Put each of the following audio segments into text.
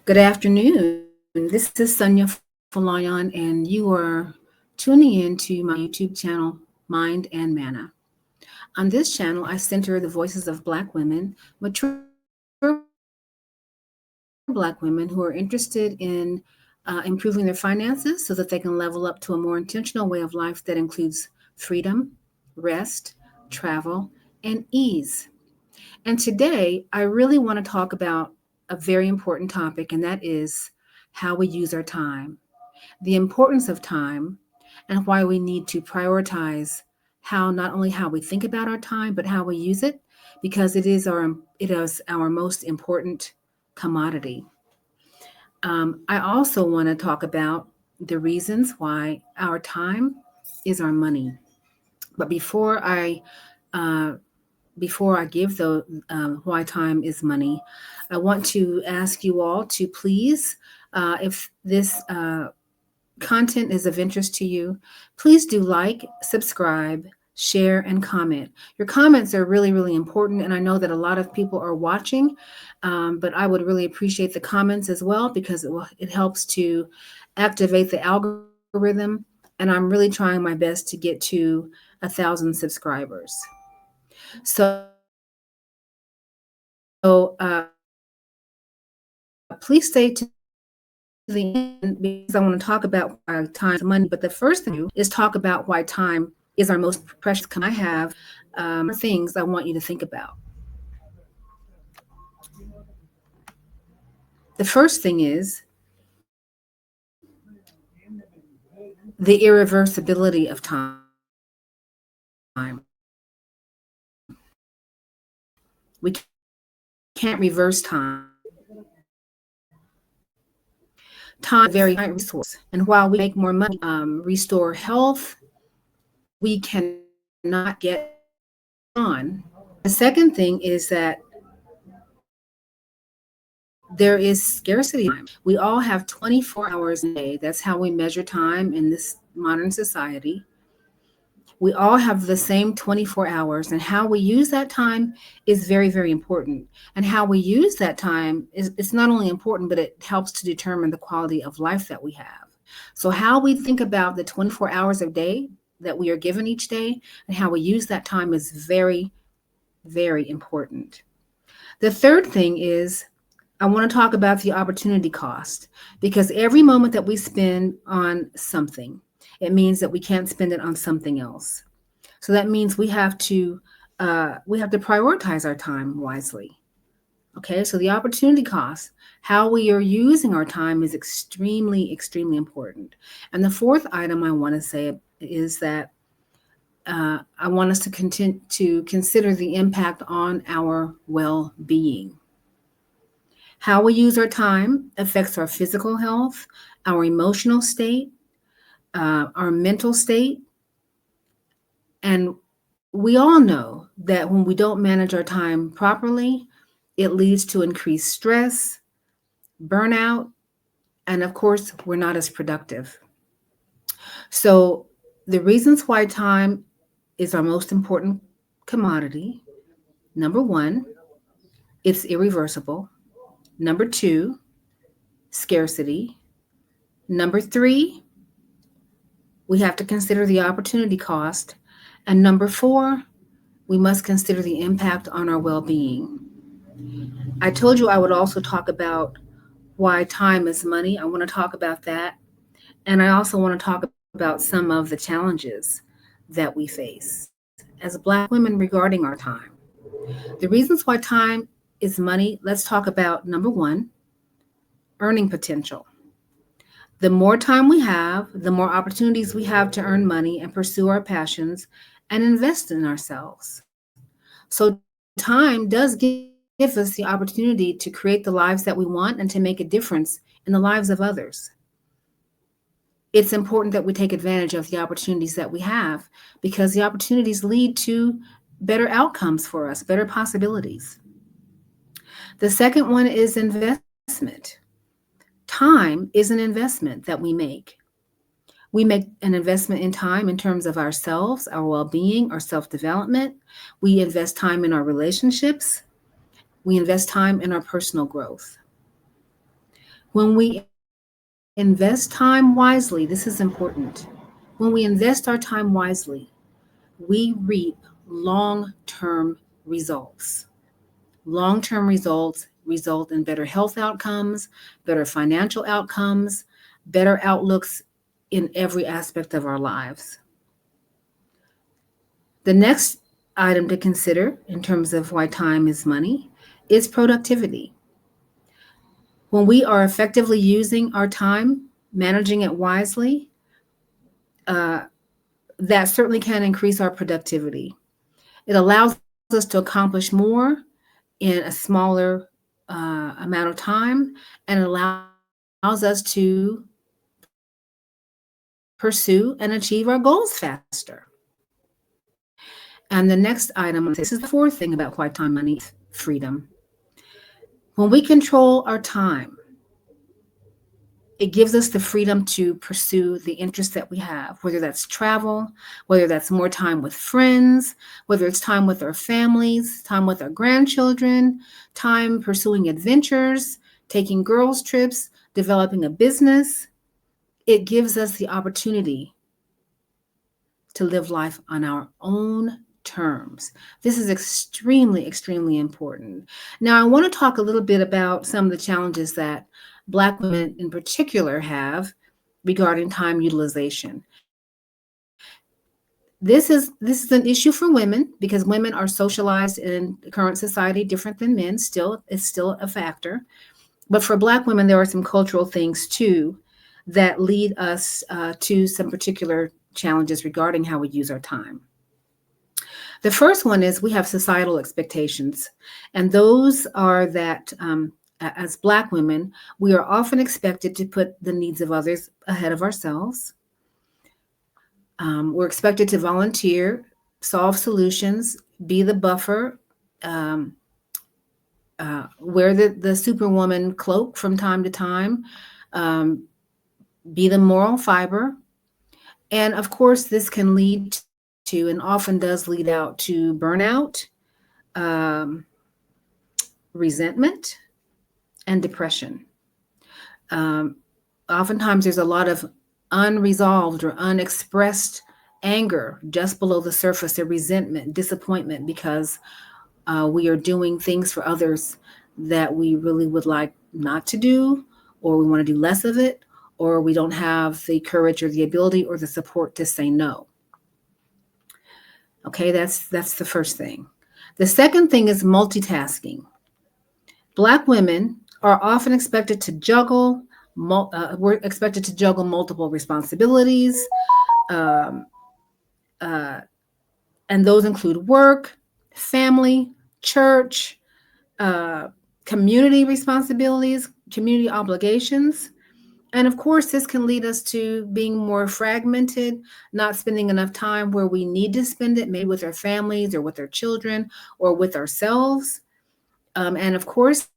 Good afternoon. This is Sonia Falayan, and you are tuning in to my YouTube channel, Mind and Manna. On this channel, I center the voices of Black women, mature Black women who are interested in improving their finances so that they can level up to a more intentional way of life that includes freedom, rest, travel, and ease. And today, I really want to talk about a very important topic, and that is how we use our time, the importance of time, and why we need to prioritize how not only how we think about our time, but how we use it, because it is our most important commodity. I also want to talk about the reasons why our time is our money. But uh, before I give the why time is money, I want to ask you all to please, if this content is of interest to you, please do like, subscribe, share, and comment. Your comments are really, really important, and I know that a lot of people are watching, but I would really appreciate the comments as well because it helps to activate the algorithm, and I'm really trying my best to get to 1,000 subscribers. So please stay to the end because I want to talk about why time is money. But the first thing I want to do is talk about why time is our most precious commodity. And I have four things I want you to think about. The first thing is the irreversibility of time. We can't reverse time. Time is a very finite resource. And while we can make more money, restore health, we cannot get on. The second thing is that there is scarcity of time. We all have 24 hours a day. That's how we measure time in this modern society. We all have the same 24 hours, and how we use that time is very, very important. And how we use that time is it's not only important, but it helps to determine the quality of life that we have. So how we think about the 24 hours a day that we are given each day and how we use that time is very, very important. The third thing is I want to talk about the opportunity cost because every moment that we spend on something, it means that we can't spend it on something else. So that means we have to prioritize our time wisely. Okay, so the opportunity cost, how we are using our time is extremely, extremely important. And the fourth item I want to say is that I want us to continue to consider the impact on our well-being. How we use our time affects our physical health, our emotional state, our mental state, and we all know that when we don't manage our time properly, it leads to increased stress, burnout, and of course, we're not as productive. So, the reasons why time is our most important commodity: number one, it's irreversible. Number two, scarcity. Number three, we have to consider the opportunity cost. And number four, we must consider the impact on our well being. I told you I would also talk about why time is money. I want to talk about that. And I also want to talk about some of the challenges that we face as Black women regarding our time. The reasons why time is money, let's talk about number one, earning potential. The more time we have, the more opportunities we have to earn money and pursue our passions and invest in ourselves. So, time does give us the opportunity to create the lives that we want and to make a difference in the lives of others. It's important that we take advantage of the opportunities that we have because the opportunities lead to better outcomes for us, better possibilities. The second one is investment. Time is an investment that we make. We make an investment in time in terms of ourselves, our well being, our self development. We invest time in our relationships. We invest time in our personal growth. When we invest time wisely, this is important. When we invest our time wisely, we reap long term results. Long term results result in better health outcomes, better financial outcomes, better outlooks in every aspect of our lives. The next item to consider in terms of why time is money is productivity. When we are effectively using our time, managing it wisely, uh, that certainly can increase our productivity. It allows us to accomplish more in a smaller amount of time, and it allows us to pursue and achieve our goals faster. And the next item, this is the fourth thing about why time money is freedom. When we control our time, it gives us the freedom to pursue the interests that we have, whether that's travel, whether that's more time with friends, whether it's time with our families, time with our grandchildren, time pursuing adventures, taking girls' trips, developing a business. It gives us the opportunity to live life on our own terms. This is extremely, extremely important. Now, I want to talk a little bit about some of the challenges that Black women in particular have regarding time utilization. This is an issue for women because women are socialized in current society different than men. Still, it's still a factor. But for Black women, there are some cultural things too that lead us to some particular challenges regarding how we use our time. The first one is we have societal expectations, and those are that as Black women, we are often expected to put the needs of others ahead of ourselves. We're expected to volunteer, solve solutions, be the buffer, um, wear the superwoman cloak from time to time, um, be the moral fiber. And of course, this can lead to, and often does lead out to burnout, um, resentment, and depression. Um, Oftentimes, there's a lot of unresolved or unexpressed anger just below the surface, of resentment, disappointment, because we are doing things for others that we really would like not to do, or we want to do less of it, or we don't have the courage or the ability or the support to say no. Okay, that's the first thing. The second thing is multitasking. Black women are often expected to juggle. We're expected to juggle multiple responsibilities, um, uh, and those include work, family, church, uh, community responsibilities, community obligations. And of course, this can lead us to being more fragmented, not spending enough time where we need to spend it, maybe with our families or with our children or with ourselves. And of course,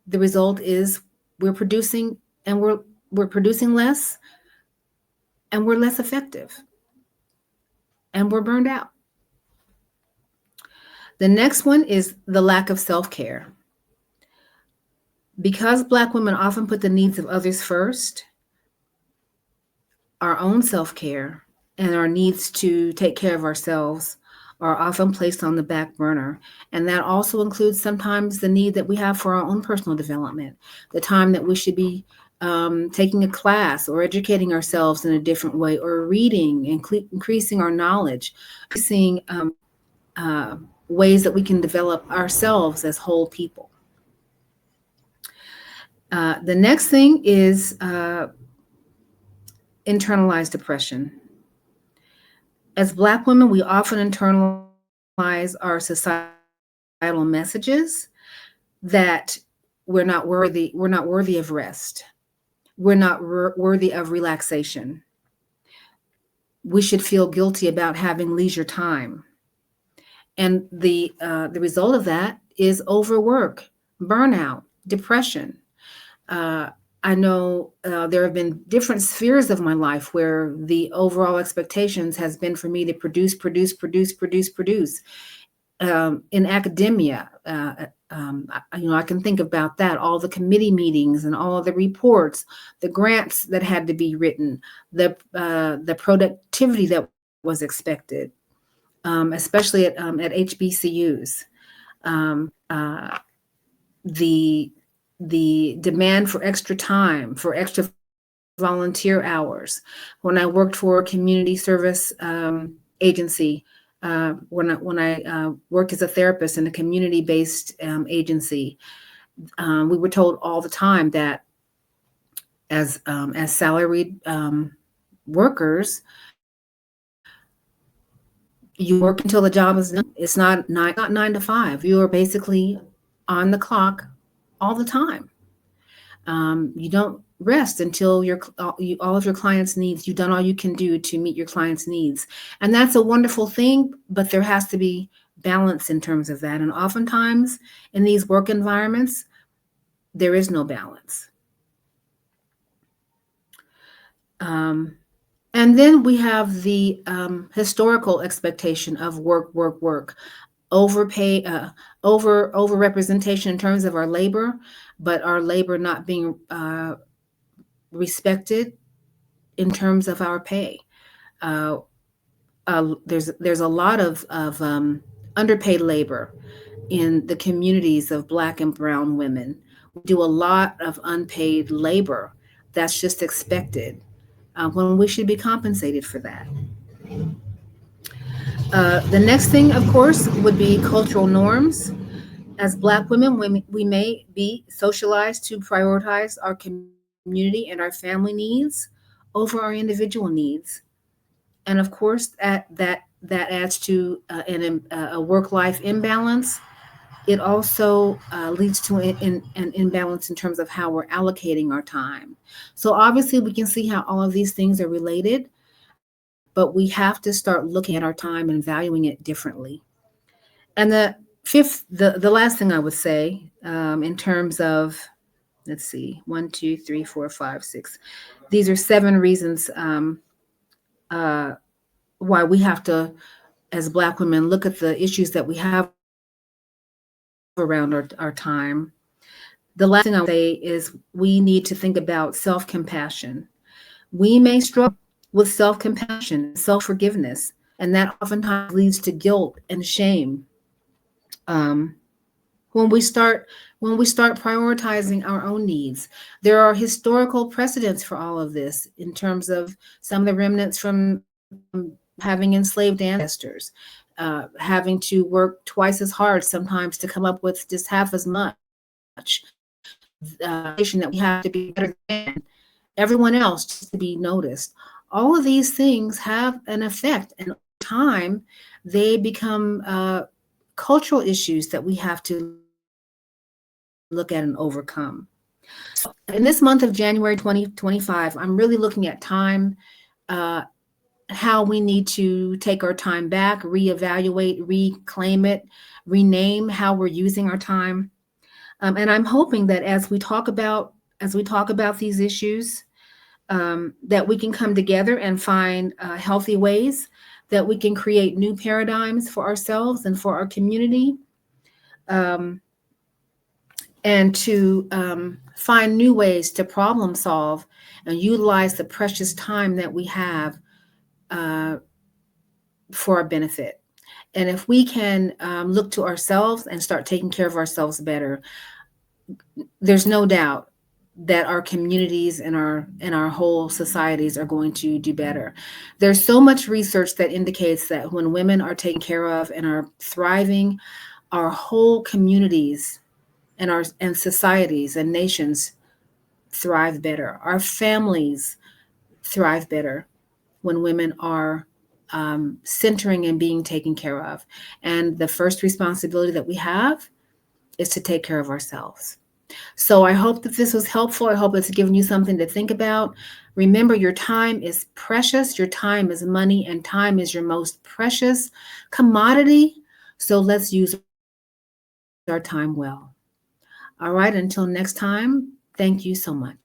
the result is we're producing and we're producing less, and we're less effective, and we're burned out. The next one is the lack of self-care. Because Black women often put the needs of others first, our own self-care and our needs to take care of ourselves are often placed on the back burner. And that also includes sometimes the need that we have for our own personal development, the time that we should be taking a class or educating ourselves in a different way, or reading, increasing our knowledge, seeing ways that we can develop ourselves as whole people. The next thing is internalized depression. As Black women, we often internalize our societal messages that we're not worthy of rest. We're not worthy of relaxation. We should feel guilty about having leisure time. And the result of that is overwork, burnout, depression. I know there have been different spheres of my life where the overall expectations has been for me to produce. In academia, I can think about that, all the committee meetings and all of the reports, the grants that had to be written, the productivity that was expected, especially at HBCUs. Uh, the demand for extra time, for extra volunteer hours. When I worked for a community service agency, when I worked as a therapist in a community-based agency, we were told all the time that as salaried workers, you work until the job is done. It's not 9 to 5. You are basically on the clock all the time. You don't rest until all of your clients' needs. You've done all you can do to meet your clients' needs, and that's a wonderful thing. But there has to be balance in terms of that. And oftentimes, in these work environments, there is no balance. And then we have the historical expectation of work, work, work, overpay, over representation in terms of our labor, but our labor not being respected in terms of our pay. There's a lot of underpaid labor in the communities of Black and Brown women. We do a lot of unpaid labor that's just expected when we should be compensated for that. The next thing, of course, would be cultural norms. As Black women, we may be socialized to prioritize our community and our family needs over our individual needs. And of course, that adds to a work-life imbalance. It also leads to an imbalance in terms of how we're allocating our time. So obviously, we can see how all of these things are related, but we have to start looking at our time and valuing it differently. And the last thing I would say in terms of, let's see, 1, 2, 3, 4, 5, 6. These are 7 reasons why we have to, as Black women, look at the issues that we have around our time. The last thing I would say is we need to think about self-compassion. We may struggle with self-compassion, self-forgiveness, and that oftentimes leads to guilt and shame. When we start prioritizing our own needs, there are historical precedents for all of this in terms of some of the remnants from having enslaved ancestors, having to work twice as hard sometimes to come up with just half as much. That we have to be better than everyone else just to be noticed. All of these things have an effect, and over time they become cultural issues that we have to look at and overcome. So in this month of January 2025, I'm really looking at time, how we need to take our time back, reevaluate, reclaim it, rename how we're using our time. And I'm hoping that as we talk about these issues, that we can come together and find healthy ways that we can create new paradigms for ourselves and for our community, and to find new ways to problem solve and utilize the precious time that we have for our benefit. And if we can look to ourselves and start taking care of ourselves better, there's no doubt that our communities and our whole societies are going to do better. There's so much research that indicates that when women are taken care of and are thriving, our whole communities and societies and nations thrive better. Our families thrive better when women are centering and being taken care of. And the first responsibility that we have is to take care of ourselves. So I hope that this was helpful. I hope it's given you something to think about. Remember, your time is precious. Your time is money, and time is your most precious commodity. So let's use our time well. All right, until next time, thank you so much.